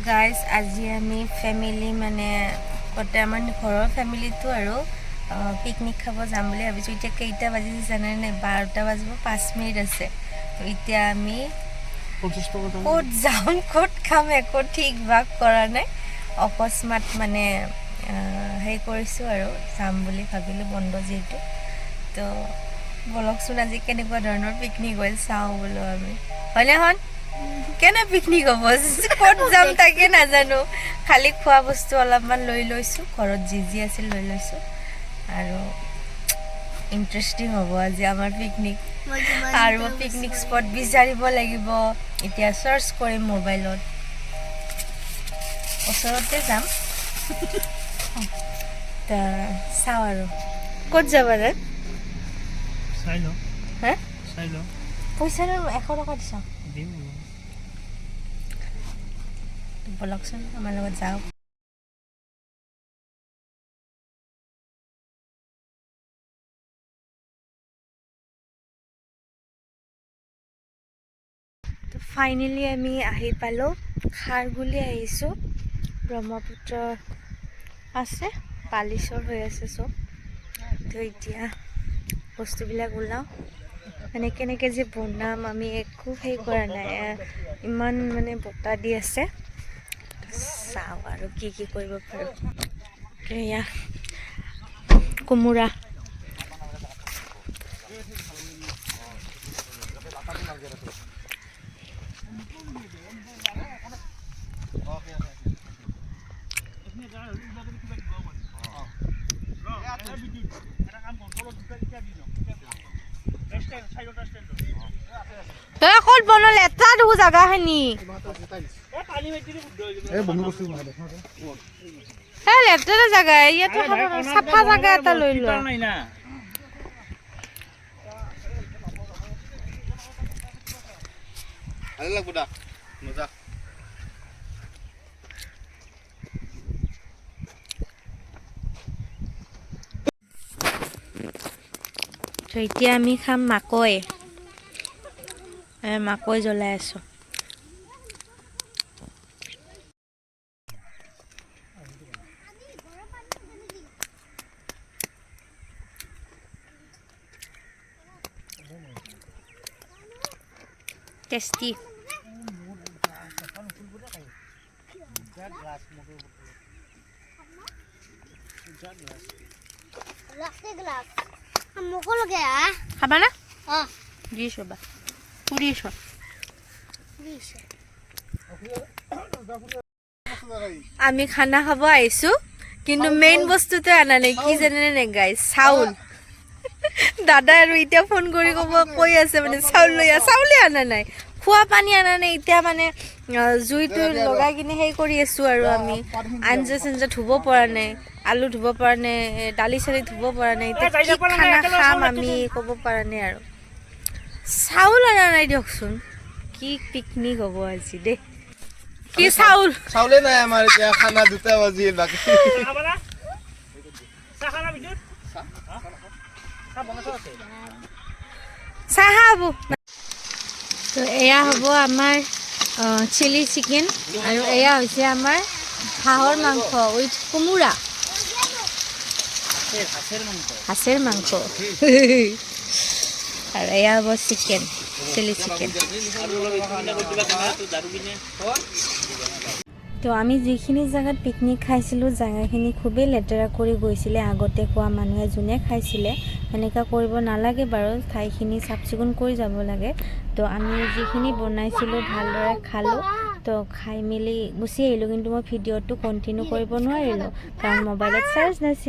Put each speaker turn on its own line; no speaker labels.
Guys আজি আমি family মানে কতে আমাৰ ঘৰৰ ফেমিলিটো আৰু পিকনিক খাব যাম বুলি ভাবিছোঁ। এতিয়া কেইটা বাজিছে জানেনে? 12টা বাজিব 5 মিনিট আছে। তো এতিয়া আমি ক'ত যাম ক'ত খাম একো ঠিক ভাগ কৰা নাই। অকস্মাত মানে সেই কৰিছোঁ আৰু যাম বুলি ভাবিলোঁ, বন্ধ যিহেতু। তো বলকচোন আজি কেনেকুৱা ধৰণৰ পিকনিক হয় চাওঁ বোলো আমি, হয়নে হন? কেনে পিকনিক হ'ব, ক'ত যাম তাকে নাজানো। খালি খোৱা বস্তু অলপমান লৈ লৈছোঁ, ঘৰত যি যি আছিল লৈ লৈছোঁ। আৰু ইণ্টাৰেষ্টিং হ'ব আজি আমাৰ পিকনিক। আৰু পিকনিক স্পট বিচাৰিব লাগিব। এতিয়া চাৰ্চ কৰিম মোবাইলত, ওচৰতে যাম। চাওঁ আৰু ক'ত যাবা ৰে? হা পইচা 100 টকা দিছ বলকচোন আমাৰ লগত যাওক। তো ফাইনেলি আমি আহি পালোঁ, খাৰগুলি আহিছোঁ। ব্ৰহ্মপুত্ৰ আছে, পালিচৰ হৈ আছে চব। তো এতিয়া বস্তুবিলাক ওলাওঁ, মানে কেনেকৈ যে বনাম আমি একো সেই কৰা নাই। ইমান মানে বতাহ দি আছে। চাওঁ আৰু কি কি কৰিব পাৰোঁ। এয়া কোমোৰা, ক'ত বনালে এটা দেখো জাগাখিনি লেতেৰা জাগা, ইয়াতে চাফা জাগা এটা লৈ লোৱা। তো এতিয়া আমি খাম মাকৈ। মাকৈ জ্বলাই আছোঁ। টেষ্টি। খাবা না? দিছোঁ বা ফুৰিছোঁ। আমি খানা খাব আহিছোঁ, কিন্তু মেইন বস্তুটো আনা নাই। কি জানে নে গাইজ? চাউল। দাদা আৰু এতিয়া ফোন কৰি কৈ আছে মানে চাউল লৈ আহ, চাউলে অনা নাই। খোৱা পানী অনা নাই। এতিয়া মানে জুইটো লগাই কিনে সেই কৰি আছোঁ আৰু আমি আঞ্জা চাঞ্জা ধুব পৰা নাই, আলু ধুব পৰা নাই, দালি চালি ধুব পৰা নাই। এতিয়া কি খানা খাম আমি ক'ব পৰা নাই আৰু। চাউল অনা নাই দিয়কচোন। কি পিকনিক হ'ব আজি দেই। কি চাউল
চাউলে নাই আমাৰ এতিয়া। খানা 2টা বাজিল বাকি
চাহ খাব। তো এয়া হ'ব আমাৰ চিলি চিকেন, আৰু এয়া হৈছে আমাৰ হাঁহৰ মাংস উইথ কোমোৰা, হাঁচেৰ মাংস। আৰু এয়া হ'ব চিকেন, চিলি চিকেন। তো আমি যিখিনি জেগাত পিকনিক খাইছিলোঁ, জেগাখিনি খুবেই লেতেৰা কৰি গৈছিলে আগতে কোৱা মানুহে, যোনে খাইছিলে। সেনেকুৱা কৰিব নালাগে বাৰু, ঠাইখিনি চাফ চিকুণ কৰি যাব লাগে। তো আমি যিখিনি বনাইছিলোঁ ভালদৰে খালোঁ। তো খাই মেলি গুচি আহিলোঁ, কিন্তু মই ভিডিঅ'টো কণ্টিনিউ কৰিব নোৱাৰিলোঁ কাৰণ মোবাইলত চাৰ্জ নাছিল।